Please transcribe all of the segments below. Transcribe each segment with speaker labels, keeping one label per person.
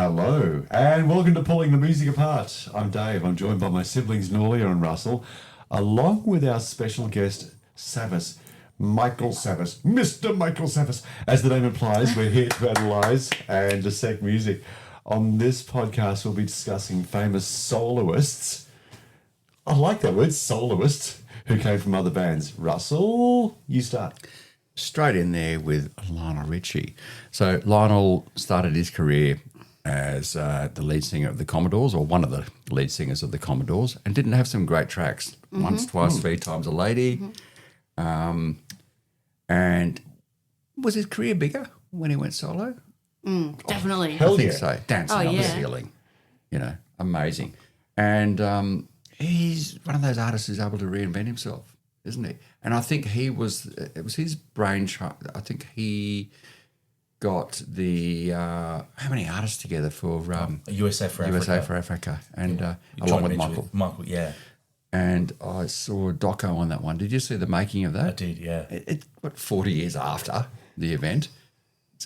Speaker 1: Hello, and welcome to Pulling the Music Apart. I'm Dave. I'm joined by my siblings Norliah and Russell, along with our special guest, Savvas, Michael Savvas, Mr. Michael Savvas. As the name implies, we're here to analyse and dissect music. On this podcast, we'll be discussing famous soloists. I like that word, soloists, who came from other bands. Russell, you start.
Speaker 2: Straight in there with Lionel Richie. So Lionel started his career as the lead singer of the Commodores, or one of the lead singers of the Commodores, and didn't have some great tracks. Once, twice, three times a lady. And was his career bigger when he went solo?
Speaker 3: Definitely.
Speaker 1: Hell
Speaker 2: I think
Speaker 1: yeah.
Speaker 2: so. Dancing on the ceiling. You know, amazing. And he's one of those artists who's able to reinvent himself, isn't he? And I think it was his brainchild. I think he got the, how many artists together for
Speaker 4: USA for
Speaker 2: Africa, and along with Michael.
Speaker 4: Michael, yeah.
Speaker 2: And I saw a doco on that one. Did you see the making of that?
Speaker 4: I did, yeah.
Speaker 2: It 40 years after the event.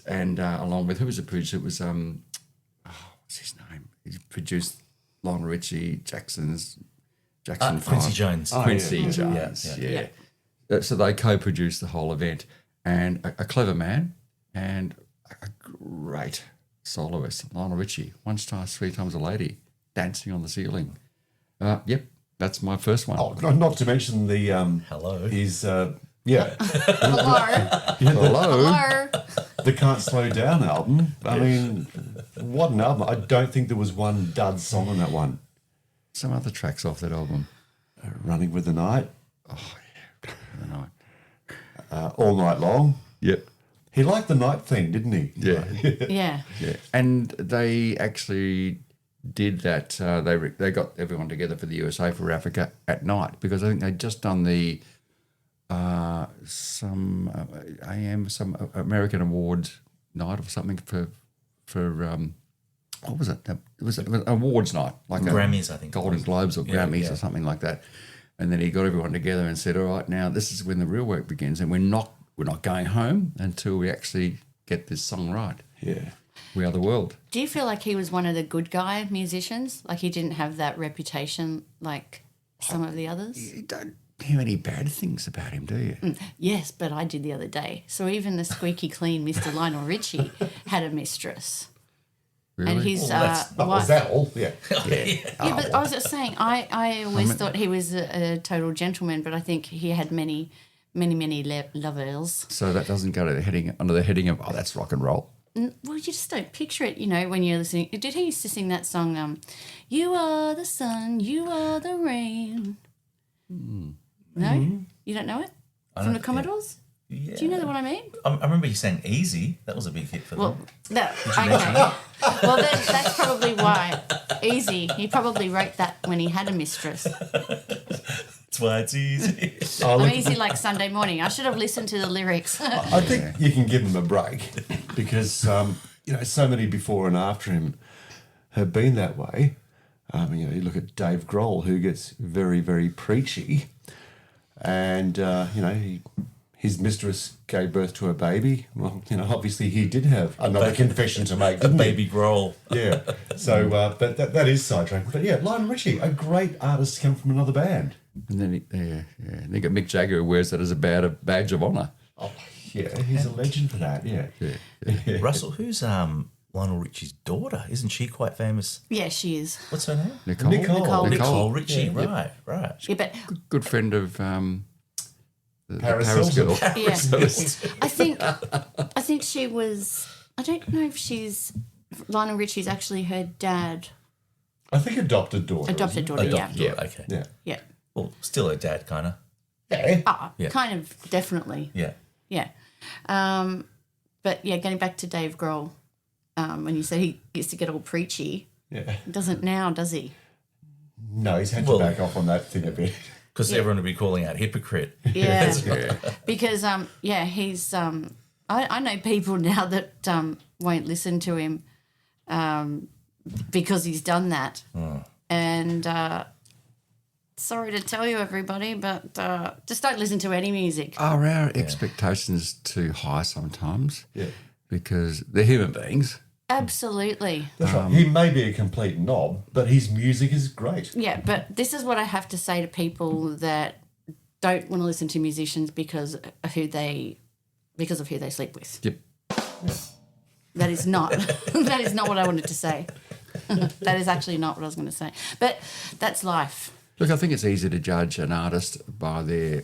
Speaker 2: And along with, who was the producer? It was, what's his name? He produced Lionel Richie, Jackson 5.
Speaker 4: Quincy Jones.
Speaker 2: Quincy Jones, yeah. So they co-produced the whole event, and a clever man and a great soloist, Lionel Richie, once, twice, three times a lady, dancing on the ceiling. Yep, that's my first one.
Speaker 1: Oh, not to mention the
Speaker 4: Hello.
Speaker 1: His
Speaker 3: Hello.
Speaker 2: Hello.
Speaker 1: the Can't Slow Down album. I mean, what an album! I don't think there was one dud song on that one.
Speaker 2: Some other tracks off that album.
Speaker 1: Running with the Night,
Speaker 2: The night.
Speaker 1: All Night Long.
Speaker 2: Yep.
Speaker 1: He liked the night thing, didn't he?
Speaker 2: Yeah.
Speaker 3: Yeah.
Speaker 2: Yeah, and they actually did that. They got everyone together for the USA for Africa at night, because I think they'd just done the some American award night or something for what was it? It was an awards night, like
Speaker 4: Grammys, I think.
Speaker 2: Golden Globes or Grammys or something like that. And then he got everyone together and said, "All right, now this is when the real work begins, and we're not going home until we actually get this song right.
Speaker 1: Yeah.
Speaker 2: We are the world."
Speaker 3: Do you feel like he was one of the good guy musicians? Like he didn't have that reputation like some of the others?
Speaker 2: You don't hear any bad things about him, do you?
Speaker 3: Yes, but I did the other day. So even the squeaky clean Mr. Lionel Richie had a mistress.
Speaker 2: Really?
Speaker 3: And his
Speaker 1: Was
Speaker 3: wife.
Speaker 1: that all? Yeah.
Speaker 3: Yeah, but I was just saying, I always thought he was a total gentleman, but I think he had many lovers.
Speaker 2: So that doesn't go to under the heading of, oh, that's rock and roll.
Speaker 3: Well, you just don't picture it, when you're listening. Did he used to sing that song, You are the sun, you are the rain? No? You don't know it? From the Commodores?
Speaker 4: Yeah.
Speaker 3: Do you know what I mean?
Speaker 4: I remember you saying Easy. That was a big hit for them.
Speaker 3: Well, okay. Well, that's probably why. Easy. He probably wrote that when he had a mistress.
Speaker 4: That's why it's easy.
Speaker 3: I'm easy like Sunday morning. I should have listened to the lyrics.
Speaker 1: I think you can give him a break because, so many before and after him have been that way. You look at Dave Grohl, who gets very, very preachy, and, his mistress gave birth to a baby. Well, obviously he did have another confession to make, didn't he?
Speaker 4: Baby Grohl.
Speaker 1: Yeah. So, but that is sidetracked. But yeah, Lionel Richie, a great artist come from another band.
Speaker 2: And then and you got Mick Jagger, who wears that as a badge of honour.
Speaker 1: Oh, yeah, he's a legend for that, yeah.
Speaker 4: Russell, who's Lionel Richie's daughter? Isn't she quite famous?
Speaker 3: Yeah, she is.
Speaker 4: What's her name?
Speaker 1: Nicole.
Speaker 4: Richie, right.
Speaker 3: Yeah, but
Speaker 2: Good friend of the
Speaker 1: Paris
Speaker 2: Paris
Speaker 1: Hilton.
Speaker 2: girl.
Speaker 3: yeah. I think she was. I don't know if Lionel Richie's actually her dad.
Speaker 1: I think adopted daughter.
Speaker 3: Adopted daughter, yeah.
Speaker 4: Okay.
Speaker 1: Yeah.
Speaker 3: Yeah.
Speaker 4: Well, still her dad, kind of.
Speaker 1: Yeah.
Speaker 4: Yeah.
Speaker 3: Kind of, definitely.
Speaker 4: Yeah.
Speaker 3: Yeah. But yeah, getting back to Dave Grohl, when you said he used to get all preachy,
Speaker 1: Yeah.
Speaker 3: he doesn't now, does he?
Speaker 1: No, he's had to back off on that thing a bit.
Speaker 4: Because everyone would be calling out hypocrite.
Speaker 3: Yeah. Because, he's, I know people now that won't listen to him because he's done that. And sorry to tell you, everybody, but just don't listen to any music.
Speaker 2: Are our expectations too high sometimes?
Speaker 1: Yeah.
Speaker 2: Because they're human beings.
Speaker 3: Absolutely.
Speaker 1: That's right. He may be a complete knob, but his music is great.
Speaker 3: Yeah, but this is what I have to say to people that don't want to listen to musicians because of who they sleep with.
Speaker 2: Yep.
Speaker 3: That is not that is not what I wanted to say. That is actually not what I was going to say. But that's life.
Speaker 2: Look, I think it's easy to judge an artist by their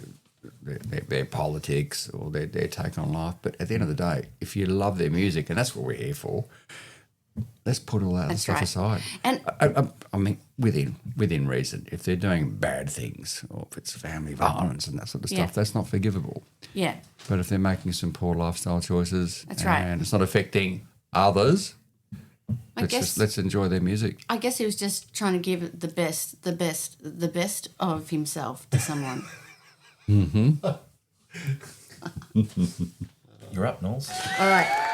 Speaker 2: politics or their take on life. But at the end of the day, if you love their music, and that's what we're here for, let's put all that other stuff aside.
Speaker 3: And
Speaker 2: I mean, within reason. If they're doing bad things or if it's family violence and that sort of stuff, that's not forgivable.
Speaker 3: yeah,
Speaker 2: But if they're making some poor lifestyle choices
Speaker 3: That's right.
Speaker 2: and it's not affecting others,
Speaker 3: I guess
Speaker 2: let's enjoy their music.
Speaker 3: I guess he was just trying to give the best of himself to someone.
Speaker 4: You're up, Knowles.
Speaker 3: All right.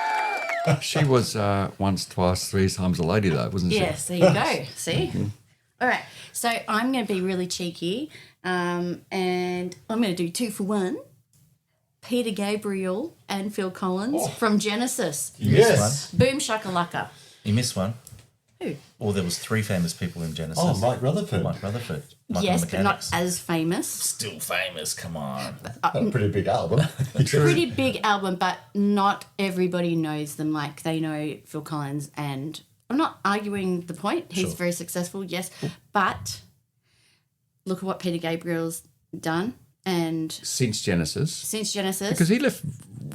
Speaker 2: She was once, twice, three times a lady, though, wasn't she?
Speaker 3: Yes, there you go. See? All right. So I'm going to be really cheeky and I'm going to do 2 for 1. Peter Gabriel and Phil Collins from Genesis.
Speaker 1: Yes.
Speaker 3: Boom shakalaka.
Speaker 4: You missed one.
Speaker 3: Who?
Speaker 4: Well, there was 3 famous people in Genesis.
Speaker 1: Oh, Mike Rutherford.
Speaker 4: Mike Rutherford. Mike
Speaker 3: Yes,
Speaker 4: and the
Speaker 3: but not
Speaker 4: Mechanics.
Speaker 3: as famous.
Speaker 4: Still famous, come on.
Speaker 1: A pretty big album.
Speaker 3: Pretty big album, but not everybody knows them like they know Phil Collins. And I'm not arguing the point. He's very successful, yes. But look at what Peter Gabriel's done. And
Speaker 2: Since Genesis.
Speaker 3: since Genesis.
Speaker 2: Because he left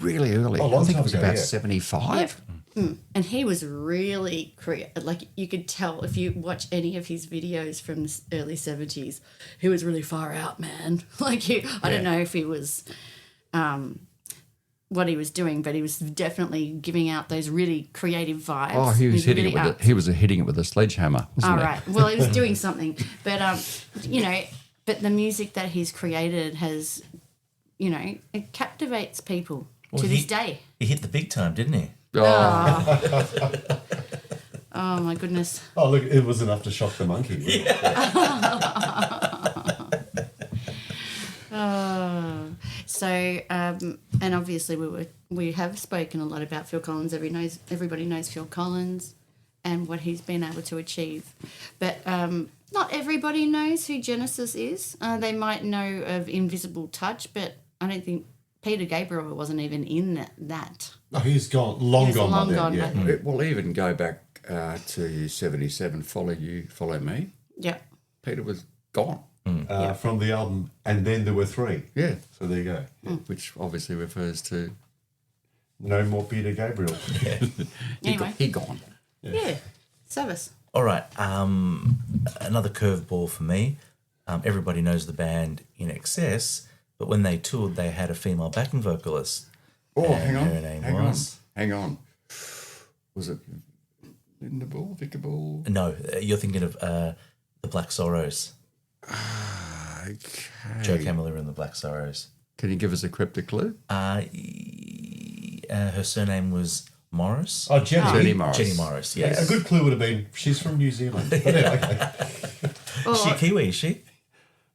Speaker 2: really early.
Speaker 1: Oh, a long
Speaker 2: I think
Speaker 1: time
Speaker 2: it was
Speaker 1: ago,
Speaker 2: about
Speaker 1: yeah.
Speaker 2: 75.
Speaker 3: And he was really like you could tell if you watch any of his videos from the early 70s, he was really far out, man. Like I don't know if he was what he was doing, but he was definitely giving out those really creative vibes.
Speaker 2: Oh, he was hitting
Speaker 3: really
Speaker 2: it with he was hitting it with a sledgehammer, wasn't
Speaker 3: All
Speaker 2: he?
Speaker 3: right. Well, he was doing something, but but the music that he's created has, it captivates people to this day.
Speaker 4: He hit the big time, didn't he?
Speaker 2: Oh,
Speaker 3: Oh my goodness.
Speaker 1: Oh, look, it was enough to shock the monkey.
Speaker 3: So, and obviously we have spoken a lot about Phil Collins. Everybody knows Phil Collins and what he's been able to achieve. But not everybody knows who Genesis is. They might know of Invisible Touch, but I don't think Peter Gabriel wasn't even in that.
Speaker 1: Oh, he's gone, long
Speaker 3: He was
Speaker 1: gone by
Speaker 3: long
Speaker 1: then.
Speaker 3: gone
Speaker 1: Yeah.
Speaker 3: by then.
Speaker 2: it will even go back to 77, Follow You, Follow Me.
Speaker 3: Yeah.
Speaker 2: Peter was gone.
Speaker 1: From the album, and then there were 3.
Speaker 2: Yeah.
Speaker 1: So there you go.
Speaker 2: Which obviously refers to
Speaker 1: No more Peter Gabriel.
Speaker 3: Anyway.
Speaker 2: he gone.
Speaker 3: Yeah. Savvas.
Speaker 4: All right. Another curveball for me. Everybody knows the band Inxs, but when they toured, they had a female backing vocalist.
Speaker 2: Oh,
Speaker 4: And
Speaker 2: hang on.
Speaker 4: her name
Speaker 2: Hang
Speaker 4: was-
Speaker 2: on. Hang on. Was it Linda Ball, Vicar Ball?
Speaker 4: No, you're thinking of the Black Sorrows.
Speaker 2: Okay.
Speaker 4: Joe Camilleri and the Black Sorrows.
Speaker 2: Can you give us a cryptic clue?
Speaker 4: Her surname was Morris.
Speaker 1: Oh, Jenny.
Speaker 2: Jenny Morris.
Speaker 4: Jenny Morris,
Speaker 1: A
Speaker 4: yes.
Speaker 1: good clue would have been she's from New Zealand. But yeah, okay.
Speaker 4: Is she Kiwi, is she?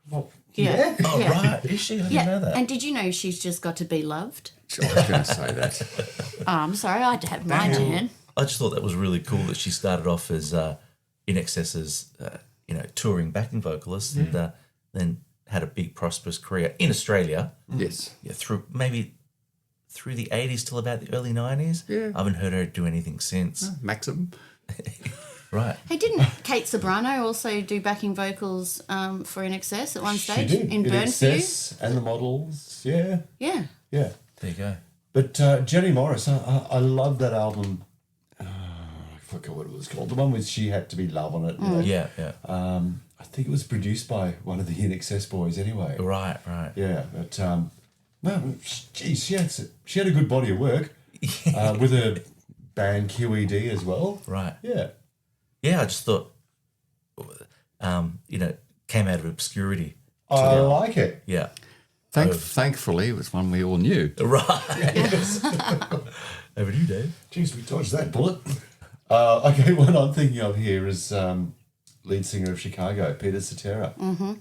Speaker 1: Well,
Speaker 3: Yeah.
Speaker 4: Oh,
Speaker 3: Yeah.
Speaker 4: right. Is she? I didn't know that.
Speaker 3: And did you know she's just got to be loved?
Speaker 2: I was going to say that.
Speaker 3: Oh, I'm sorry, I had to have my turn.
Speaker 4: I just thought that was really cool that she started off as Inxs's, touring backing vocalist and then had a big prosperous career in Australia.
Speaker 2: Yes.
Speaker 4: Yeah, through the 80s till about the early 90s.
Speaker 2: Yeah.
Speaker 4: I haven't heard her do anything since.
Speaker 2: Maxim.
Speaker 4: Right.
Speaker 3: Hey, didn't Kate Sobrano also do backing vocals for Inxs at one
Speaker 1: she
Speaker 3: stage
Speaker 1: did.
Speaker 3: in
Speaker 1: It
Speaker 3: Burn For You?
Speaker 1: Excess and the Models. Yeah.
Speaker 3: Yeah.
Speaker 1: Yeah.
Speaker 4: There you go.
Speaker 1: But Jenny Morris, I love that album. I forgot what it was called. The one with She Had to Be Love on it. you know.
Speaker 4: Yeah, yeah.
Speaker 1: I think it was produced by one of the Inxs boys anyway.
Speaker 4: Right.
Speaker 1: Yeah, but well, geez, she had a good body of work with her band QED as well.
Speaker 4: Right.
Speaker 1: Yeah.
Speaker 4: Yeah, I just thought, came out of obscurity.
Speaker 1: I like it.
Speaker 4: Yeah.
Speaker 2: Thankfully, it was one we all knew.
Speaker 4: Right. Yes. Over to you, Dave.
Speaker 1: Jeez, we dodged that bullet. Okay, what I'm thinking of here is lead singer of Chicago, Peter Cetera. Mm-hmm.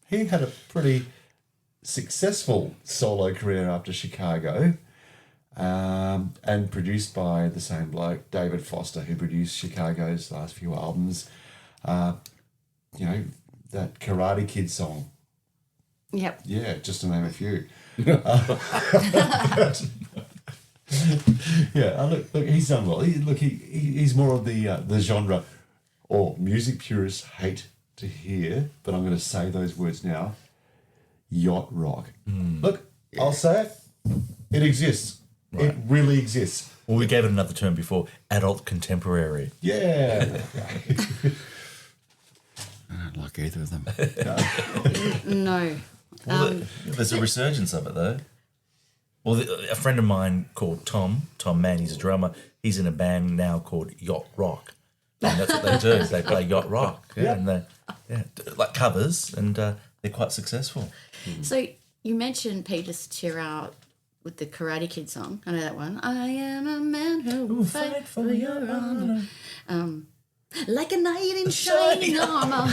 Speaker 1: He had a pretty successful solo career after Chicago. and produced by the same bloke, David Foster, who produced Chicago's last few albums. You know, that Karate Kid song.
Speaker 3: Yep.
Speaker 1: Yeah, just to name a few. Yeah, look, he's done well. He's more of the genre or music purists hate to hear, but I'm going to say those words now. Yacht rock. Look, I'll say it. It exists. Right. It really exists.
Speaker 4: Well, we gave it another term before, adult contemporary.
Speaker 1: Yeah.
Speaker 2: I don't like either of them.
Speaker 3: No.
Speaker 4: Well, there's a resurgence of it, though. Well, a friend of mine called Tom Mann, he's a drummer. He's in a band now called Yacht Rock. And that's what they do. They play yacht rock. Yeah. And they like covers, and they're quite successful.
Speaker 3: So you mentioned Peter Cetera with the Karate Kid song. I know that one. I am a man who will fight for your honor. Like a knight in shining armor.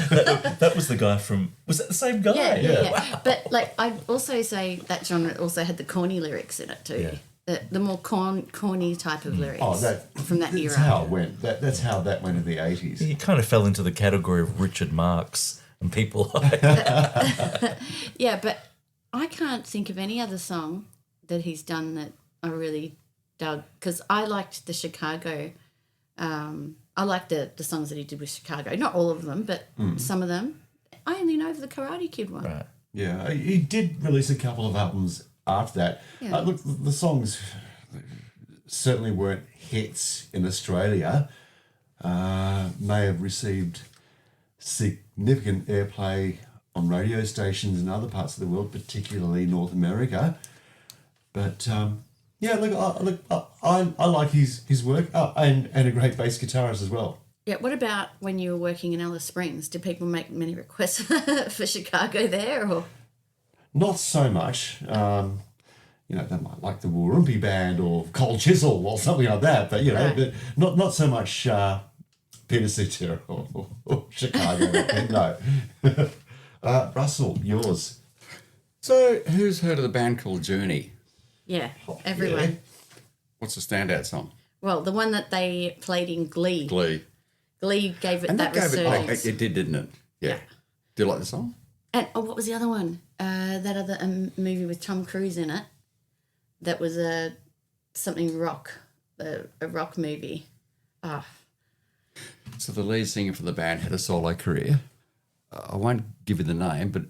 Speaker 4: That was the guy from... Was that the same guy?
Speaker 3: Yeah. Wow. But like, I'd also say that genre also had the corny lyrics in it too. Yeah. The more corny type of lyrics from that era.
Speaker 1: That's how it went. That's how that went in the 80s.
Speaker 4: He kind of fell into the category of Richard Marx and people like that.
Speaker 3: Yeah, but I can't think of any other song that he's done that I really dug, because I liked the Chicago... I like the songs that he did with Chicago. Not all of them, but some of them. I only know the Karate Kid one.
Speaker 4: Right.
Speaker 1: Yeah, he did release a couple of albums after that.
Speaker 3: Yeah.
Speaker 1: Look, the songs certainly weren't hits in Australia. May have received significant airplay on radio stations in other parts of the world, particularly North America. But... yeah, I like his work and a great bass guitarist as well.
Speaker 3: Yeah, what about when you were working in Alice Springs? Did people make many requests for Chicago there? Or
Speaker 1: not so much. You know, they might like the Warumpi Band or Cold Chisel or something like that, but you know,
Speaker 3: right.
Speaker 1: but not so much Peter Cetera or Chicago. No. Russell, yours.
Speaker 2: So, who's heard of the band called Journey?
Speaker 3: Yeah, everyone.
Speaker 1: Yeah.
Speaker 2: What's the standout song?
Speaker 3: Well, the one that they played in Glee. Glee gave it
Speaker 2: And
Speaker 3: that
Speaker 2: gave
Speaker 3: resurgence.
Speaker 2: it did, didn't it? Yeah. Do you like the song?
Speaker 3: And what was the other one? That other movie with Tom Cruise in it. That was something rock, a rock movie.
Speaker 2: So the lead singer for the band had a solo career. I won't give you the name, but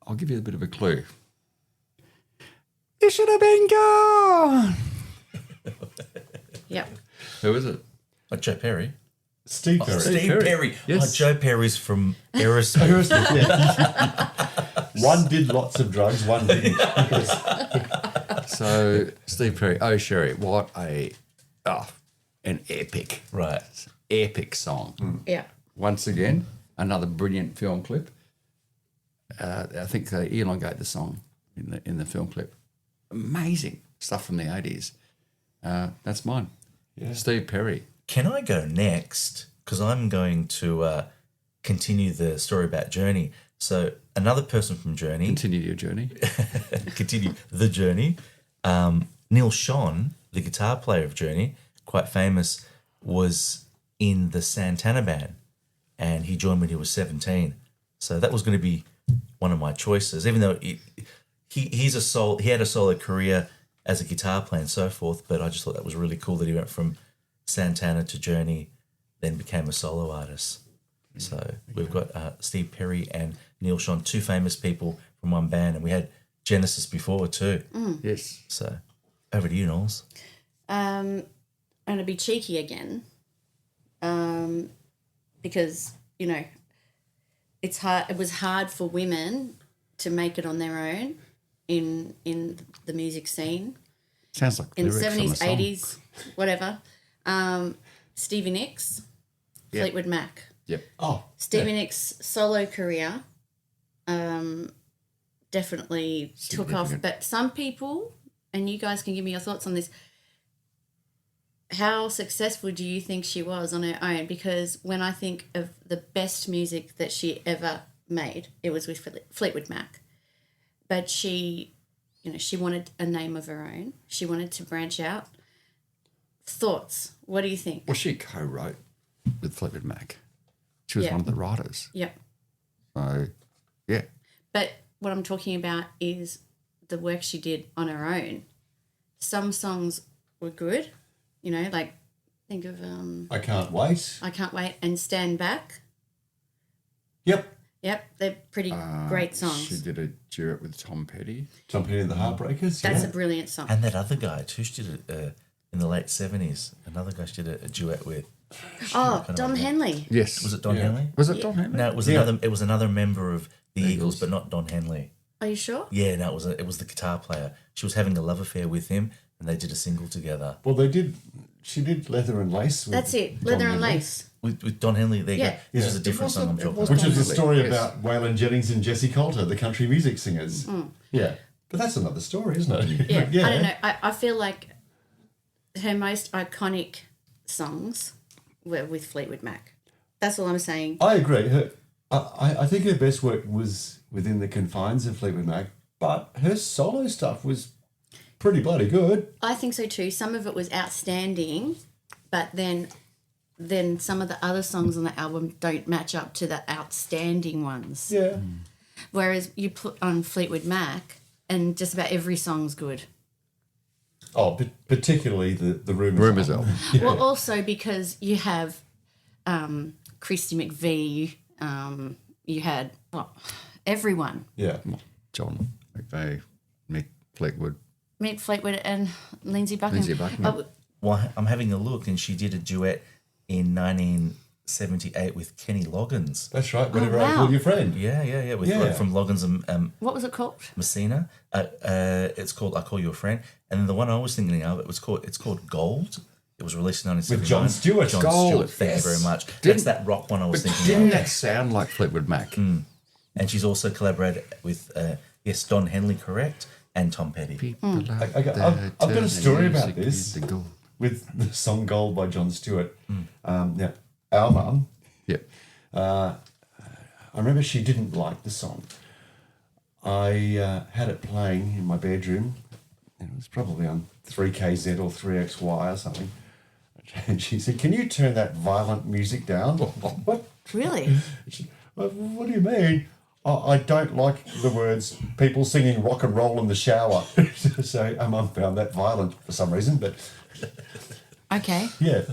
Speaker 2: I'll give you a bit of a clue. You should have been gone.
Speaker 3: Yep.
Speaker 2: Who is it?
Speaker 4: Like Joe Perry.
Speaker 1: Steve Perry.
Speaker 4: Steve Perry.
Speaker 2: Yes.
Speaker 4: Joe Perry's from Aerosmith.
Speaker 1: One did lots of drugs, one didn't.
Speaker 2: So Steve Perry. Oh, Sherry, what an epic,
Speaker 4: Right.
Speaker 2: epic song.
Speaker 3: Yeah.
Speaker 2: Once again, another brilliant film clip. I think they elongate the song in the film clip. Amazing stuff from the 80s. That's mine.
Speaker 1: Yeah.
Speaker 2: Steve Perry.
Speaker 4: Can I go next? Because I'm going to continue the story about Journey. So another person from Journey.
Speaker 2: Continue your journey.
Speaker 4: Continue the journey. Neil Schon, the guitar player of Journey, quite famous, was in the Santana band, and he joined when he was 17. So that was going to be one of my choices, even though he had a solo career as a guitar player and so forth, but I just thought that was really cool that he went from Santana to Journey, then became a solo artist. So we've got Steve Perry and Neil Schon, two famous people from one band, and we had Genesis before too.
Speaker 2: Yes.
Speaker 4: So over to you, Knowles.
Speaker 3: I'm going to be cheeky again, because, you know, it's hard. It was hard for women to make it on their own in the music scene.
Speaker 2: Sounds like
Speaker 3: In the
Speaker 2: lyrics from a
Speaker 3: 70s,
Speaker 2: song.
Speaker 3: 80s, whatever. Stevie Nicks,
Speaker 2: Yep.
Speaker 3: Fleetwood Mac.
Speaker 2: Yep.
Speaker 1: Oh,
Speaker 3: Stevie Nicks' solo career definitely took off.
Speaker 2: Significant.
Speaker 3: But some people, and you guys can give me your thoughts on this, how successful do you think she was on her own? Because when I think of the best music that she ever made, it was with Fleetwood Mac. But she she wanted a name of her own. She wanted to branch out. Thoughts? What do you think?
Speaker 2: Well, she co-wrote with Fleetwood Mac. She was
Speaker 3: Yeah.
Speaker 2: one of the writers.
Speaker 3: Yep.
Speaker 2: So, yeah.
Speaker 3: But what I'm talking about is the work she did on her own. Some songs were good, like think of
Speaker 1: I Can't Wait.
Speaker 3: I Can't Wait and Stand Back.
Speaker 1: Yep.
Speaker 3: Yep, they're pretty great songs.
Speaker 2: She did a duet with Tom Petty.
Speaker 1: Tom Petty and the Heartbreakers.
Speaker 3: That's
Speaker 1: yeah.
Speaker 3: a brilliant song.
Speaker 4: And that other guy too, she did it in the late 70s. Another guy she did a duet with.
Speaker 3: Don Henley.
Speaker 2: Yes.
Speaker 4: Was it Don Henley?
Speaker 2: Was it Don Henley?
Speaker 4: No, it was
Speaker 1: Yeah.
Speaker 4: another. It was another member of the Eagles, but not Don Henley.
Speaker 3: Are you sure?
Speaker 4: Yeah, no, it was the guitar player. She was having a love affair with him, and they did a single together
Speaker 1: Well, she did Leather and Lace. With
Speaker 3: That's it.
Speaker 1: John
Speaker 3: Leather and
Speaker 1: Henley.
Speaker 3: Lace.
Speaker 4: with Don Henley. There you
Speaker 3: Yeah.
Speaker 4: go. This
Speaker 1: Yeah.
Speaker 4: was a different song I'm talking
Speaker 2: was
Speaker 1: Which
Speaker 4: about.
Speaker 1: is the
Speaker 2: Henley,
Speaker 1: story
Speaker 2: yes.
Speaker 1: about Waylon Jennings and Jesse Coulter, the country music singers. Yeah. But that's another story, isn't it?
Speaker 3: Yeah, I don't know. I feel like her most iconic songs were with Fleetwood Mac. That's all I'm saying.
Speaker 1: I agree. I think her best work was within the confines of Fleetwood Mac, but her solo stuff was pretty bloody good.
Speaker 3: I think so too. Some of it was outstanding, but then some of the other songs on the album don't match up to the outstanding ones.
Speaker 1: Yeah.
Speaker 3: Whereas you put on Fleetwood Mac and just about every song's good.
Speaker 1: Oh, particularly the Rumours.
Speaker 2: Rumours
Speaker 1: album.
Speaker 2: album.
Speaker 3: Well, also because you have Christy McVie, you had everyone.
Speaker 1: Yeah.
Speaker 2: John McVeigh, Mick Fleetwood.
Speaker 3: Mick Fleetwood and Lindsay Buckingham.
Speaker 2: Lindsay Buckingham.
Speaker 3: Oh,
Speaker 4: Well, I'm having a look, and she did a duet in 1978 with Kenny Loggins.
Speaker 1: That's right. Whenever I
Speaker 3: wow.
Speaker 1: call your friend.
Speaker 4: Yeah. With
Speaker 1: Yeah.
Speaker 4: from Loggins and
Speaker 3: what was it called?
Speaker 4: Messina. It's called "I Call You a Friend," and then the one I was thinking of, it's called "Gold." It was released in 1979.
Speaker 1: With John Stewart.
Speaker 4: John
Speaker 2: Gold,
Speaker 4: Stewart. Thank
Speaker 2: yes.
Speaker 4: you very much.
Speaker 2: Didn't-
Speaker 4: That's that rock one I was thinking
Speaker 2: Didn't
Speaker 4: of.
Speaker 2: that sound like Fleetwood Mac?
Speaker 4: And she's also collaborated with Don Henley, correct, and Tom Petty.
Speaker 2: People out
Speaker 1: I've
Speaker 2: there
Speaker 1: got a story
Speaker 2: turning
Speaker 1: about
Speaker 2: music
Speaker 1: this.
Speaker 2: into gold.
Speaker 1: With the song Gold by John Stewart. Yeah. Our mum,
Speaker 2: Yep.
Speaker 1: I remember she didn't like the song. I had it playing in my bedroom. And it was probably on 3KZ or 3XY or something. And she said, "Can you turn that violent music down?" What?
Speaker 3: Really?
Speaker 1: What do you mean? Oh, I don't like the words people singing rock and roll in the shower. So our mum found that violent for some reason, but
Speaker 3: Okay.
Speaker 1: yeah.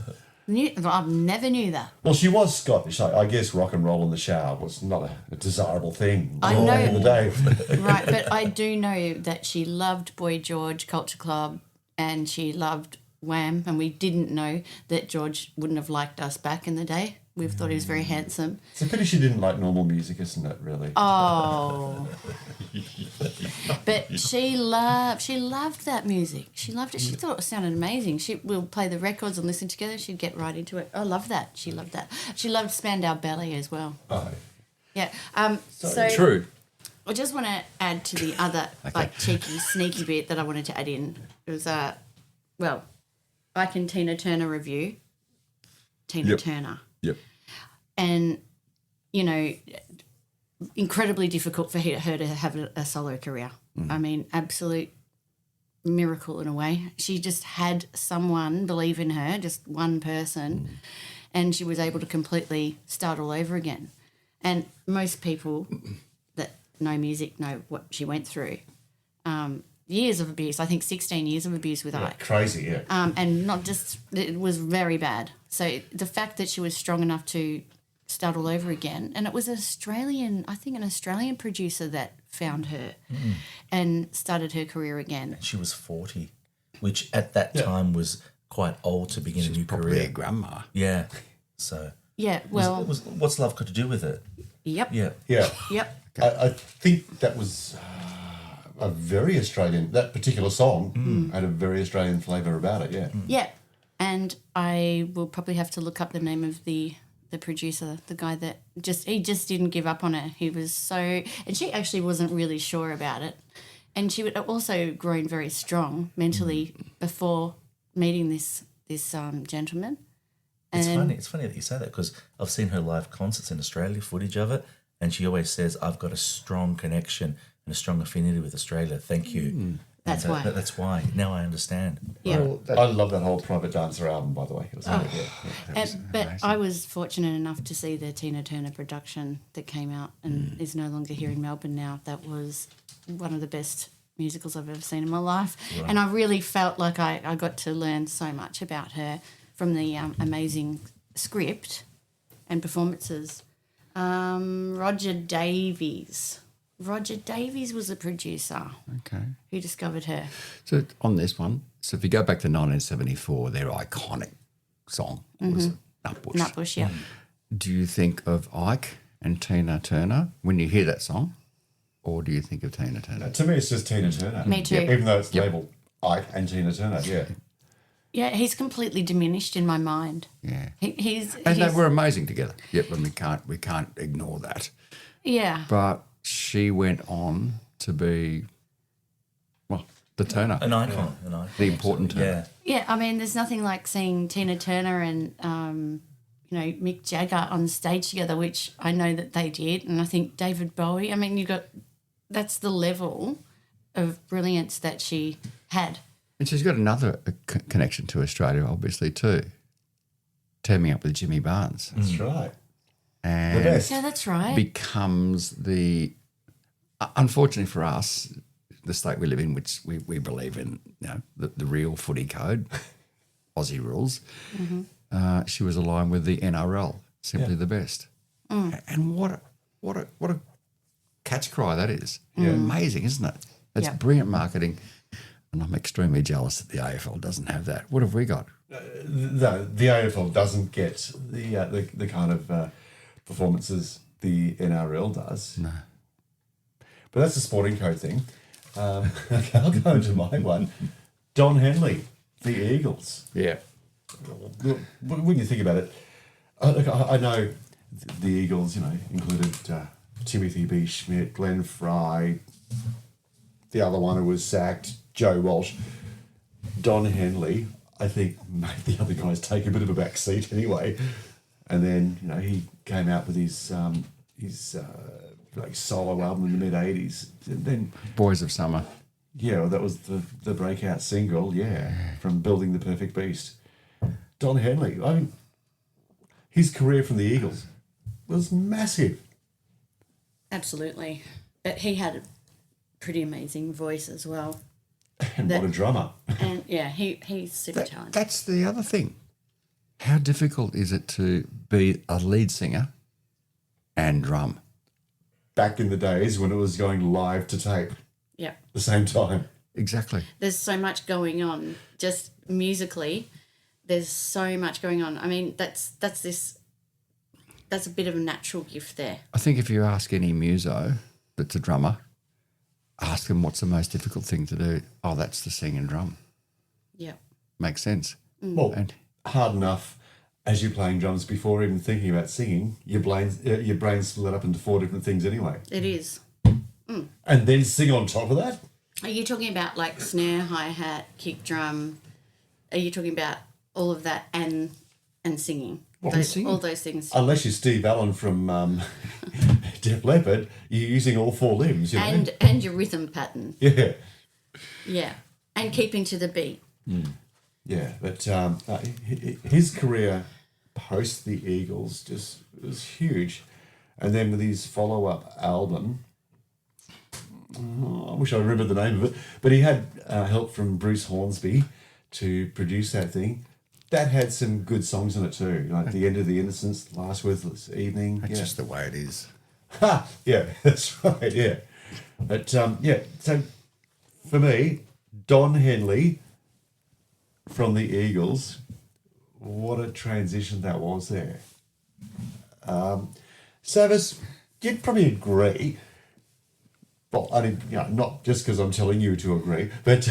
Speaker 3: I never knew that.
Speaker 1: Well, she was Scottish. I guess rock and roll in the shower was not a desirable thing
Speaker 3: I
Speaker 1: back
Speaker 3: know.
Speaker 1: in the day.
Speaker 3: Right, but I do know that she loved Boy George Culture Club and she loved Wham, and we didn't know that George wouldn't have liked us back in the day. We thought he was very handsome.
Speaker 1: It's a pity she didn't like normal music, isn't it, really?
Speaker 3: Oh. But she loved that music. She loved it. She thought it sounded amazing. We'll play the records and listen together. She'd get right into it. I love that. She loved that. She loved Spandau Ballet as well.
Speaker 1: Oh.
Speaker 3: Yeah. So
Speaker 2: True.
Speaker 3: I just want to add to the other cheeky, sneaky bit that I wanted to add in. It was Ike and Tina Turner review. Tina
Speaker 2: Yep.
Speaker 3: Turner.
Speaker 2: Yep.
Speaker 3: And, incredibly difficult for her to have a solo career. I mean, absolute miracle in a way. She just had someone believe in her, just one person, and she was able to completely start all over again. And most people that know music know what she went through. Years of abuse, I think 16 years of abuse with Ike.
Speaker 1: Crazy, yeah.
Speaker 3: And not just, it was very bad. So the fact that she was strong enough to start all over again, and it was an Australian producer that found her and started her career again.
Speaker 4: She was 40, which at that time was quite old to begin a new
Speaker 2: Probably
Speaker 4: career.
Speaker 2: a grandma.
Speaker 4: Yeah. So
Speaker 3: Yeah, well,
Speaker 4: what's love got to do with it?
Speaker 3: yep.
Speaker 4: Yeah.
Speaker 1: Yeah.
Speaker 3: Yep.
Speaker 1: I think that was a very Australian, that particular song had a very Australian flavour about it, yeah.
Speaker 3: Yeah. And I will probably have to look up the name of the producer, the guy that he just didn't give up on her. He was so, and she actually wasn't really sure about it. And she would also grown very strong mentally before meeting this gentleman.
Speaker 4: It's funny that you say that, because I've seen her live concerts in Australia, footage of it, and she always says, "I've got a strong connection and a strong affinity with Australia. Thank you.
Speaker 3: That's
Speaker 4: And,
Speaker 3: why.
Speaker 4: That's why. Now I understand.
Speaker 3: Yeah.
Speaker 1: I love that whole Private Dancer album, by the way. It was really good.
Speaker 3: But I was fortunate enough to see the Tina Turner production that came out and is no longer here in Melbourne now. That was one of the best musicals I've ever seen in my life.
Speaker 4: Right.
Speaker 3: And I really felt like I got to learn so much about her from the amazing script and performances. Roger Davies. Roger Davies was a producer
Speaker 2: Okay.
Speaker 3: who discovered her.
Speaker 2: So on this one, so if you go back to 1974, their iconic song was Nutbush.
Speaker 3: Nutbush, yeah.
Speaker 2: Do you think of Ike and Tina Turner when you hear that song, or do you think of Tina Turner?
Speaker 1: To me, it's just Tina Turner.
Speaker 3: Me too.
Speaker 1: Even though it's labelled Ike and Tina Turner, yeah.
Speaker 3: Yeah, he's completely diminished in my mind.
Speaker 2: Yeah.
Speaker 3: He's
Speaker 2: And they
Speaker 3: he's-
Speaker 2: were amazing together. Yep, and we can't ignore that.
Speaker 3: yeah.
Speaker 2: But she went on to be, well, the Turner,
Speaker 4: An icon. An icon.
Speaker 2: the important Turner.
Speaker 4: Yeah.
Speaker 3: Yeah, I mean, there's nothing like seeing Tina Turner and, Mick Jagger on stage together, which I know that they did. And I think David Bowie, I mean, that's the level of brilliance that she had.
Speaker 2: And she's got another connection to Australia, obviously, too. Teaming up with Jimmy Barnes.
Speaker 1: That's right.
Speaker 2: And
Speaker 1: The best.
Speaker 3: Yeah, that's right.
Speaker 2: becomes unfortunately for us, the state we live in, which we believe in, the real footy code, Aussie rules. She was aligned with the NRL, simply the best. And what a catch cry that is! Amazing, isn't it? It's
Speaker 3: Yeah.
Speaker 2: brilliant marketing, and I'm extremely jealous that the AFL doesn't have that. What have we got?
Speaker 1: The AFL doesn't get the kind of performances the NRL does.
Speaker 2: No.
Speaker 1: But that's a sporting code thing. Okay, I'll go into my one. Don Henley, the Eagles.
Speaker 2: Yeah.
Speaker 1: Look, when you think about it, I know the Eagles, included Timothy B. Schmidt, Glenn Fry, the other one who was sacked, Joe Walsh. Don Henley, I think, made the other guys take a bit of a back seat anyway. And then, he came out with his solo album in the mid-'80s. And then,
Speaker 2: Boys of Summer.
Speaker 1: well, that was the breakout single, from Building the Perfect Beast. Don Henley, I mean, his career from the Eagles was massive.
Speaker 3: Absolutely. But he had a pretty amazing voice as well.
Speaker 1: And what a drummer.
Speaker 3: And, he's super talented.
Speaker 2: That's the other thing. How difficult is it to be a lead singer and drum?
Speaker 1: Back in the days when it was going live to tape
Speaker 3: Yeah.
Speaker 1: at the same time.
Speaker 2: Exactly.
Speaker 3: There's so much going on, just musically. There's so much going on. I mean, that's a bit of a natural gift there.
Speaker 2: I think if you ask any muso that's a drummer, ask them what's the most difficult thing to do. Oh, that's to sing and drum.
Speaker 3: Yeah.
Speaker 2: Makes sense.
Speaker 1: Well,
Speaker 2: And
Speaker 1: hard enough as you're playing drums before even thinking about singing, your brain's split up into 4 different things anyway.
Speaker 3: It is.
Speaker 1: And then sing on top of that?
Speaker 3: Are you talking about like snare, hi-hat, kick drum? Are you talking about all of that and singing?
Speaker 2: Singing.
Speaker 3: All those things.
Speaker 1: Unless you're Steve Allen from Def Leppard, you're using all 4 limbs,
Speaker 3: And your rhythm pattern.
Speaker 1: Yeah.
Speaker 3: Yeah. And keeping to the beat.
Speaker 1: Yeah, but his career post the Eagles just was huge. And then with his follow-up album, I wish I remembered the name of it, but he had help from Bruce Hornsby to produce that thing. That had some good songs in it too, like The End of the Innocence, Last Worthless Evening.
Speaker 2: that's just the way it is.
Speaker 1: Ha! Yeah, that's right, yeah. But, so for me, Don Henley from the Eagles, what a transition that was there. Savvas, you'd probably agree. Well, I mean, not just because I'm telling you to agree, but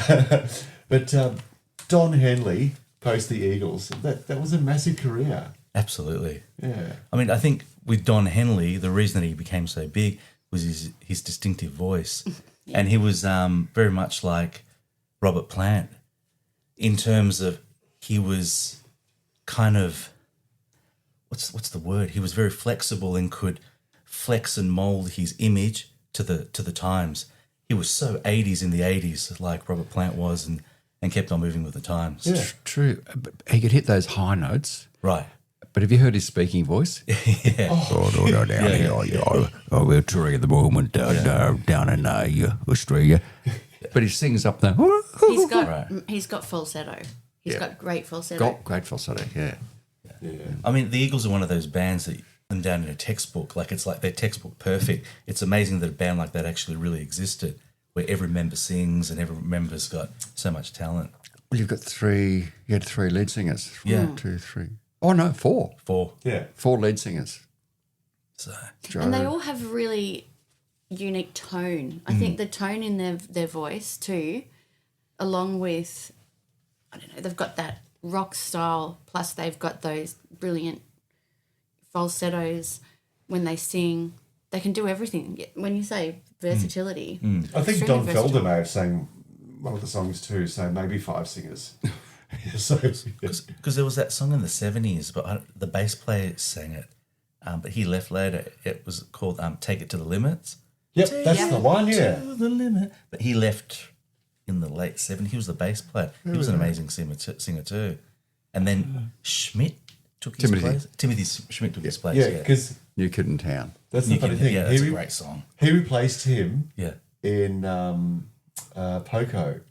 Speaker 1: Don Henley post the Eagles, that was a massive career.
Speaker 4: Absolutely.
Speaker 1: Yeah.
Speaker 4: I mean, I think with Don Henley, the reason that he became so big was his distinctive voice. And he was very much like Robert Plant in terms of he was kind of, what's the word? He was very flexible and could flex and mold his image to the times. he was so 80s in the 80s, like Robert Plant was, and kept on moving with the times.
Speaker 1: Yeah.
Speaker 2: True. But he could hit those high notes.
Speaker 4: Right.
Speaker 2: But have you heard his speaking voice?
Speaker 4: Yeah.
Speaker 2: Oh, no, down here. Oh, we're touring at the moment down in Australia. But he sings up there.
Speaker 3: He's got falsetto. He's got great falsetto.
Speaker 2: Got great falsetto, yeah.
Speaker 4: I mean, the Eagles are one of those bands that them down in a textbook. Like, it's like they're textbook perfect. It's amazing that a band like that actually really existed, where every member sings and every member's got so much talent.
Speaker 2: Well, you had three lead singers.
Speaker 4: Yeah.
Speaker 2: 1, 2, 3. Oh, no, 4.
Speaker 4: 4.
Speaker 1: Yeah.
Speaker 2: 4 lead singers.
Speaker 4: So
Speaker 3: And they all have really unique tone. I think the tone in their voice too, along with, I don't know, they've got that rock style, plus they've got those brilliant falsettos when they sing. They can do everything. When you say versatility.
Speaker 1: I think
Speaker 3: extremely
Speaker 1: Don
Speaker 3: versatile.
Speaker 1: Felder may have sang one of the songs too, so maybe 5 singers. So,
Speaker 4: because there was that song in the 70s, but the bass player sang it, but he left later. It was called "Take It to the Limits."
Speaker 1: yep, that's the one, yeah.
Speaker 4: To the limit. But he left in the late 70s. He was the bass player. He was an amazing singer too. And then Schmidt took his place. Timothy Schmidt took his place.
Speaker 1: Yeah, because
Speaker 2: New Kid in Town.
Speaker 1: that's the funny thing.
Speaker 4: Yeah, that's a great song.
Speaker 1: He replaced him
Speaker 4: Yeah.
Speaker 1: in Poco.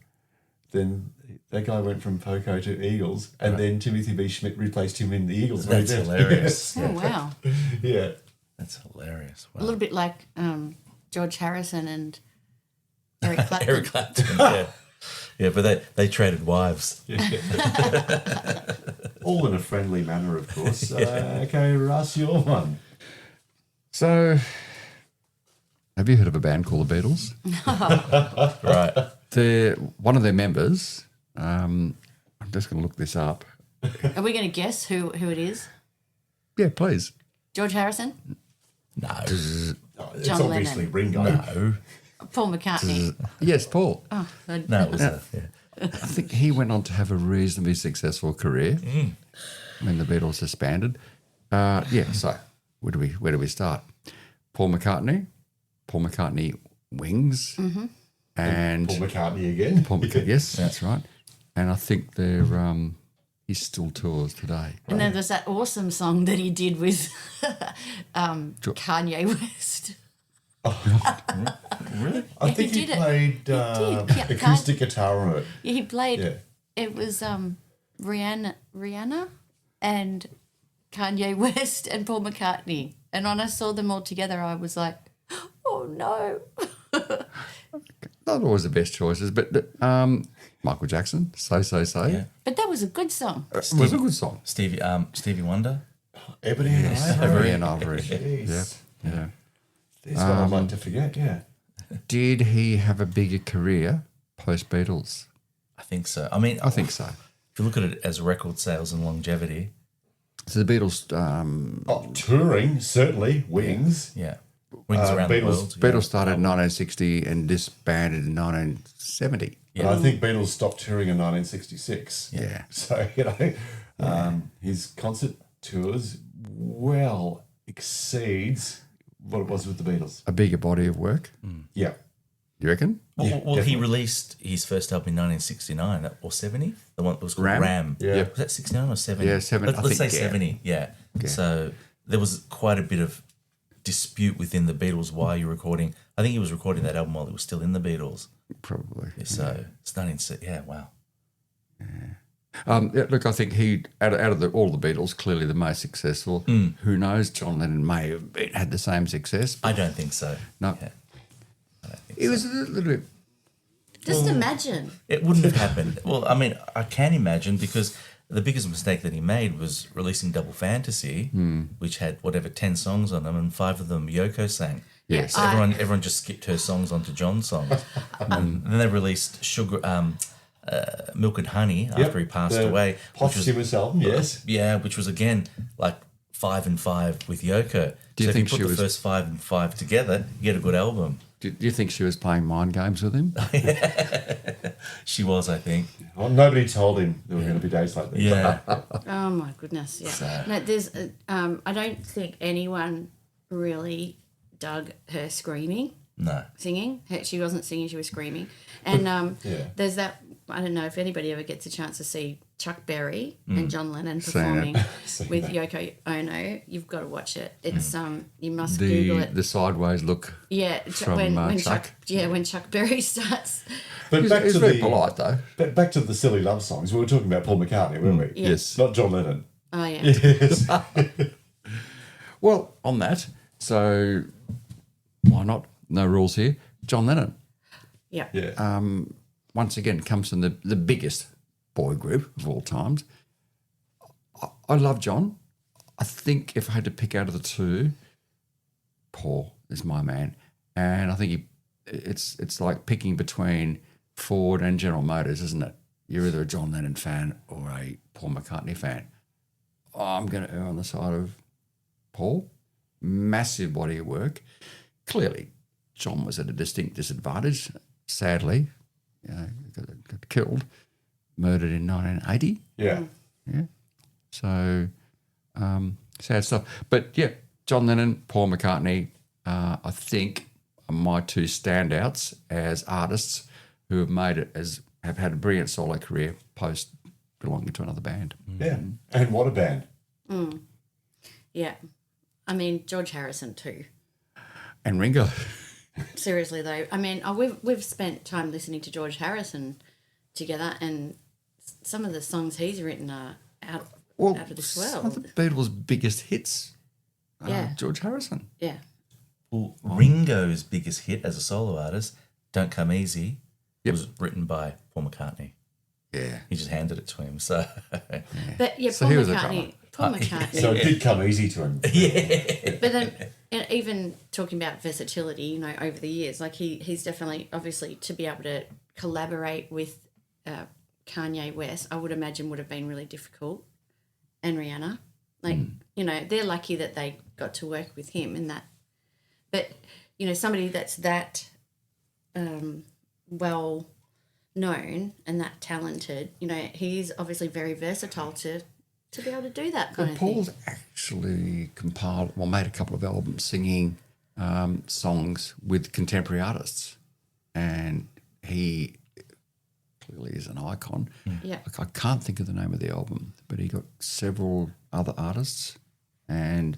Speaker 1: Then that guy went from Poco to Eagles, and then Timothy B. Schmidt replaced him in the Eagles.
Speaker 4: That's hilarious.
Speaker 3: Oh, wow.
Speaker 1: Yeah.
Speaker 4: That's hilarious.
Speaker 3: A
Speaker 4: Wow.
Speaker 3: little bit like George Harrison and Eric Clapton.
Speaker 4: Eric Clapton. Yeah. Yeah, but they traded wives.
Speaker 1: All in a friendly manner, of course. Okay, Russ, your one.
Speaker 2: So, have you heard of a band called the Beatles?
Speaker 4: Right.
Speaker 2: One of their members, I'm just going to look this up.
Speaker 3: Are we going to guess who it is?
Speaker 2: Yeah, please.
Speaker 3: George Harrison?
Speaker 4: No.
Speaker 1: It's
Speaker 3: John
Speaker 1: obviously
Speaker 3: Lennon.
Speaker 1: Ringo.
Speaker 4: No.
Speaker 3: Paul McCartney.
Speaker 2: Yes, Paul.
Speaker 3: Oh,
Speaker 4: No, it was
Speaker 2: I think he went on to have a reasonably successful career when the Beatles disbanded. So where do we start? Paul McCartney Wings, and
Speaker 1: Paul McCartney again.
Speaker 2: Paul McCartney. Yes, that's right. And I think he still tours today.
Speaker 3: And then there's that awesome song that he did with Kanye West.
Speaker 4: Really?
Speaker 1: I think
Speaker 3: he
Speaker 1: he
Speaker 3: did it.
Speaker 1: played
Speaker 3: Yeah,
Speaker 1: acoustic guitar on it.
Speaker 3: Yeah, he played.
Speaker 1: Yeah.
Speaker 3: It was Rihanna and Kanye West and Paul McCartney. And when I saw them all together, I was like, oh no.
Speaker 2: Not always the best choices, but Michael Jackson, So.
Speaker 4: Yeah.
Speaker 3: But that was a good song.
Speaker 2: It was a good song.
Speaker 4: Stevie Wonder.
Speaker 1: Ebony and Ivory.
Speaker 2: Ebony and Ivory.
Speaker 1: Jeez.
Speaker 2: Yeah.
Speaker 1: There's what I'd like to forget, yeah.
Speaker 2: Did he have a bigger career post Beatles?
Speaker 4: I think so. I mean,
Speaker 2: I think so.
Speaker 4: if you look at it as record sales and longevity,
Speaker 2: So the Beatles,
Speaker 1: Touring, certainly. Wings.
Speaker 4: yeah, wings around
Speaker 1: Beatles-
Speaker 4: the world.
Speaker 2: Beatles started in 1960 and disbanded in 1970.
Speaker 1: But I think Beatles stopped touring in 1966.
Speaker 2: Yeah.
Speaker 1: So, his concert tours well exceeds what it was with the Beatles.
Speaker 2: A bigger body of work,
Speaker 1: Yeah.
Speaker 2: you reckon?
Speaker 4: Well,
Speaker 1: Yeah,
Speaker 4: he
Speaker 1: definitely.
Speaker 4: released his first album in 1969 or 70. The one that was called
Speaker 2: Ram?
Speaker 4: Ram.
Speaker 1: Yeah.
Speaker 4: Was that 69 or 70?
Speaker 2: Yeah, 70, I
Speaker 4: Let's say
Speaker 2: think, yeah.
Speaker 4: 70. Yeah. So there was quite a bit of dispute within the Beatles why you're recording. I think he was recording that album while he was still in the Beatles.
Speaker 2: Probably.
Speaker 4: So it's 19. Yeah. Wow.
Speaker 2: Look, I think he, out of all the Beatles, clearly the most successful. Who knows? John Lennon may have had the same success. But
Speaker 4: I don't think so.
Speaker 2: no,
Speaker 4: Yeah.
Speaker 2: it was a little bit.
Speaker 3: Just imagine.
Speaker 4: It wouldn't have happened. Well, I mean, I can imagine because the biggest mistake that he made was releasing Double Fantasy, which had 10 songs on them, and 5 of them Yoko sang.
Speaker 2: Yes.
Speaker 4: So everyone just skipped her songs onto John's songs. And then they released Milk and Honey after he passed away.
Speaker 1: Posthumous album, yes.
Speaker 4: Yeah, which was again like 5 and 5 with Yoko.
Speaker 2: Do you
Speaker 4: so
Speaker 2: think
Speaker 4: if you
Speaker 2: she
Speaker 4: put the
Speaker 2: was-
Speaker 4: first 5 and 5 together, you get a good album.
Speaker 2: Do you think she was playing mind games with him?
Speaker 4: She was, I think.
Speaker 1: Well, nobody told him there were going to be days like this.
Speaker 4: Yeah.
Speaker 3: Oh my goodness, yeah. No, there's. I don't think anyone really dug her screaming.
Speaker 4: No.
Speaker 3: singing. She wasn't singing, she was screaming. And
Speaker 1: Yeah.
Speaker 3: there's that, I don't know if anybody ever gets a chance to see Chuck Berry and John Lennon
Speaker 2: Seen
Speaker 3: performing
Speaker 1: Seen
Speaker 3: with
Speaker 1: that.
Speaker 3: Yoko Ono. You've got to watch it. It's you must Google
Speaker 2: The
Speaker 3: it.
Speaker 2: the sideways look.
Speaker 3: Yeah,
Speaker 2: from,
Speaker 3: when
Speaker 2: Chuck.
Speaker 3: when Chuck Berry starts.
Speaker 1: But
Speaker 2: He's,
Speaker 1: back
Speaker 2: he's
Speaker 1: to
Speaker 2: very
Speaker 1: the
Speaker 2: polite though.
Speaker 1: back to the silly love songs. We were talking about Paul McCartney, weren't we?
Speaker 3: Yeah.
Speaker 2: Yes.
Speaker 1: Not John Lennon.
Speaker 3: Oh yeah.
Speaker 1: Yes.
Speaker 2: Well, on that, so why not? No rules here. John Lennon,
Speaker 3: Yeah.
Speaker 1: Yeah.
Speaker 2: once again, comes from the biggest boy group of all times. I love John. I think if I had to pick out of the two, Paul is my man. And I think it's like picking between Ford and General Motors, isn't it? You're either a John Lennon fan or a Paul McCartney fan. I'm going to err on the side of Paul. Massive body of work. Clearly, John was at a distinct disadvantage. Sadly, got killed, murdered in 1980.
Speaker 1: Yeah.
Speaker 2: Yeah. So, sad stuff. But yeah, John Lennon, Paul McCartney, I think are my two standouts as artists who have made it have had a brilliant solo career post belonging to another band.
Speaker 1: Yeah. And what a band.
Speaker 3: Yeah. I mean, George Harrison too.
Speaker 2: And Ringo.
Speaker 3: Seriously though, I mean, we've spent time listening to George Harrison together, and some of the songs he's written are out of this
Speaker 2: some
Speaker 3: world.
Speaker 2: of the Beatles' biggest hits.
Speaker 3: Yeah.
Speaker 2: George Harrison.
Speaker 3: Yeah.
Speaker 4: Well, Ringo's biggest hit as a solo artist, Don't Come Easy,
Speaker 2: Yep.
Speaker 4: was written by Paul McCartney.
Speaker 2: Yeah.
Speaker 4: He just handed it to him. So,
Speaker 3: But yeah,
Speaker 2: So
Speaker 3: Paul
Speaker 2: he was a
Speaker 3: McCartney. Paul McCartney.
Speaker 1: So it did come easy to him.
Speaker 3: But then, and even talking about versatility, you know, over the years, like he's definitely, obviously, to be able to collaborate with Kanye West, I would imagine would have been really difficult, and Rihanna. Like, you know, they're lucky that they got to work with him and that. But, you know, somebody that's that well known and that talented, you know, he's obviously very versatile to be able to do that kind of
Speaker 2: Paul's
Speaker 3: thing.
Speaker 2: actually made a couple of albums singing songs with contemporary artists, and he clearly is an icon.
Speaker 3: Yeah.
Speaker 2: Like, I can't think of the name of the album, but he got several other artists and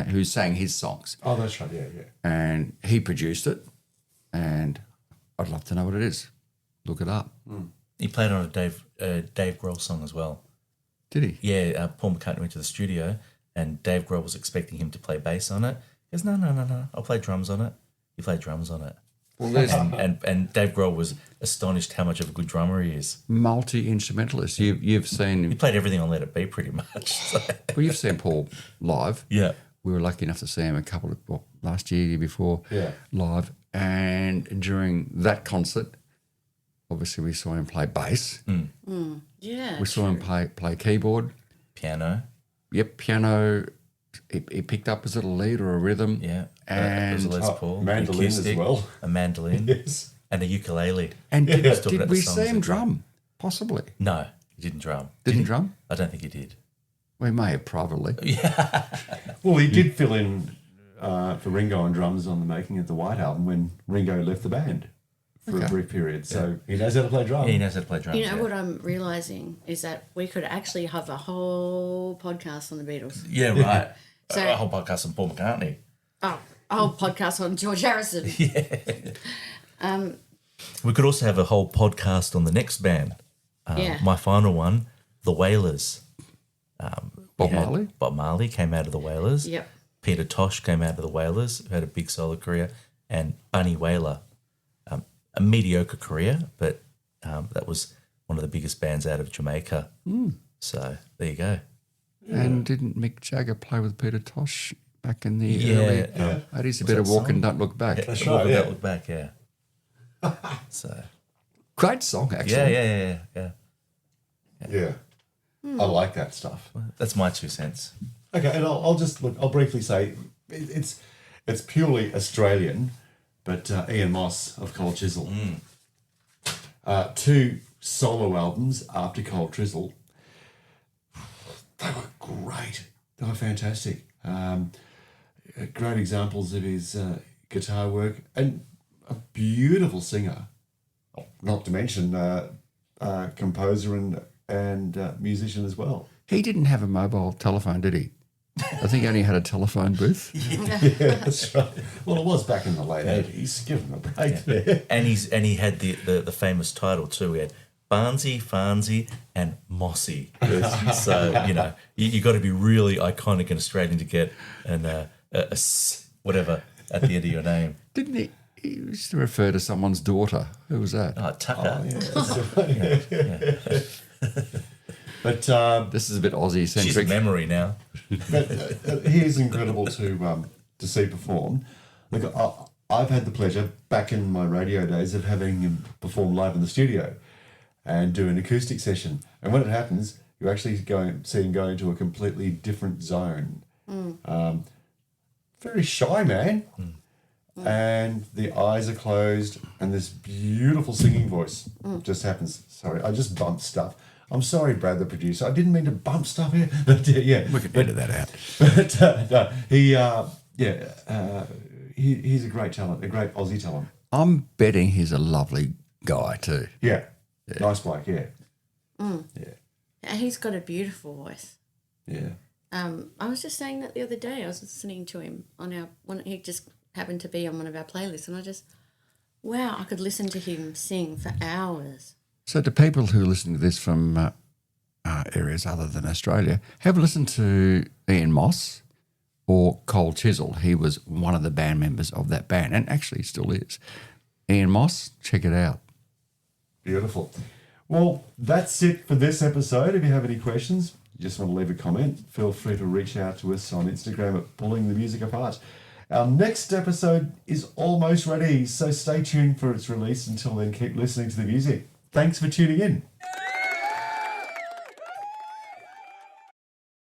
Speaker 2: who sang his songs,
Speaker 1: Oh, that's right. Yeah, yeah.
Speaker 2: and he produced it. And I'd love to know what it is. Look it up.
Speaker 4: he played on a Dave Grohl song as well.
Speaker 2: Did he?
Speaker 4: Yeah, Paul McCartney went to the studio and Dave Grohl was expecting him to play bass on it. He goes, no, I'll play drums on it. He played drums on it.
Speaker 2: Well, there's
Speaker 4: And Dave Grohl was astonished how much of a good drummer he is.
Speaker 2: multi-instrumentalist. You've
Speaker 4: He
Speaker 2: seen
Speaker 4: played everything on Let It Be pretty much. So,
Speaker 2: you've seen Paul live.
Speaker 4: yeah.
Speaker 2: We were lucky enough to see him last year before,
Speaker 1: Yeah.
Speaker 2: live. And during that concert, obviously we saw him play bass.
Speaker 3: Yeah.
Speaker 2: We saw him play keyboard.
Speaker 4: Piano.
Speaker 2: Yep, piano. He picked up his little lead or a rhythm.
Speaker 4: Yeah.
Speaker 2: And-
Speaker 4: it was a Les Paul.
Speaker 1: mandolin as
Speaker 4: acoustic,
Speaker 1: well.
Speaker 4: A mandolin.
Speaker 1: Yes.
Speaker 4: And a ukulele.
Speaker 2: And
Speaker 1: Yeah.
Speaker 2: did,
Speaker 4: Talking
Speaker 2: did
Speaker 4: about
Speaker 2: we
Speaker 4: the
Speaker 2: see
Speaker 4: songs
Speaker 2: him
Speaker 4: that-
Speaker 2: drum? Possibly.
Speaker 4: No, he didn't drum.
Speaker 2: Didn't drum?
Speaker 4: I don't think he did.
Speaker 2: We may have privately.
Speaker 1: Well, he did fill in for Ringo on drums on the making of the White Album when Ringo left the band for a brief period. So he knows how to play drums.
Speaker 4: Yeah, he knows how to play drums.
Speaker 3: You know
Speaker 4: yeah.
Speaker 3: what I'm realizing is that we could actually have a whole podcast on the Beatles.
Speaker 4: Yeah, right.
Speaker 3: So-
Speaker 4: a whole podcast on Paul McCartney.
Speaker 3: Oh, a whole podcast on George Harrison.
Speaker 4: We could also have a whole podcast on the next band.
Speaker 3: Yeah.
Speaker 4: My final one, The Wailers.
Speaker 2: Bob
Speaker 4: We had
Speaker 2: Marley?
Speaker 4: Bob Marley came out of the Wailers.
Speaker 3: Yep.
Speaker 4: Peter Tosh came out of the Wailers, who had a big solo career, and Bunny Wailer, a mediocre career, but that was one of the biggest bands out of Jamaica. So there you go.
Speaker 2: And didn't Mick Jagger play with Peter Tosh back in the
Speaker 4: Yeah,
Speaker 2: early
Speaker 4: yeah.
Speaker 2: 80s? A bit of Walk and Don't Look Back.
Speaker 1: That's
Speaker 4: Look
Speaker 1: right,
Speaker 4: at
Speaker 1: yeah.
Speaker 4: that, look back, yeah. So
Speaker 2: Great song, actually.
Speaker 4: yeah.
Speaker 1: Yeah. I like that stuff.
Speaker 4: That's my 2 cents.
Speaker 1: Okay, and I'll briefly say it's purely Australian, but Ian Moss of Cold Chisel. 2 solo albums after Cold Chisel. They were great. They were fantastic. Great examples of his guitar work, and beautiful singer, not to mention composer and musician as well.
Speaker 2: He didn't have a mobile telephone, did he? I think he only had a telephone booth.
Speaker 1: Yeah, that's right. Well, it was back in the late 80s. Give him a break there.
Speaker 4: And he had the famous title too. He had Barnsey, Farnsey, and Mossy. So you got to be really iconic and Australian to get a whatever at the end of your name.
Speaker 2: Didn't he? He used to refer to someone's daughter. Who was that?
Speaker 4: Tucker.
Speaker 1: But
Speaker 2: This is a bit Aussie-centric.
Speaker 4: She's a memory now.
Speaker 1: but he is incredible to see perform. Look, I've had the pleasure back in my radio days of having him perform live in the studio and do an acoustic session. And when it happens, you actually see him go into a completely different zone. Very shy man. And the eyes are closed and this beautiful singing voice just happens. Sorry, I just bumped stuff. I'm sorry, Brad, the producer. I didn't mean to bump stuff here. But yeah.
Speaker 2: We can edit that out.
Speaker 1: But no, he's a great talent, a great Aussie talent.
Speaker 2: I'm betting he's a lovely guy too.
Speaker 1: Yeah. Nice bloke, yeah.
Speaker 3: Yeah, he's got a beautiful voice.
Speaker 1: Yeah.
Speaker 3: I was just saying that the other day. I was listening to him he just happened to be on one of our playlists, and I could listen to him sing for hours.
Speaker 2: So to people who listen to this from areas other than Australia, have listened to Ian Moss or Cole Chisel. He was one of the band members of that band and actually still is. Ian Moss, check it out.
Speaker 1: Beautiful. Well, that's it for this episode. If you have any questions, you just want to leave a comment, feel free to reach out to us on Instagram at Pulling the Music Apart. Our next episode is almost ready, so stay tuned for its release. Until then, keep listening to the music. Thanks for tuning in.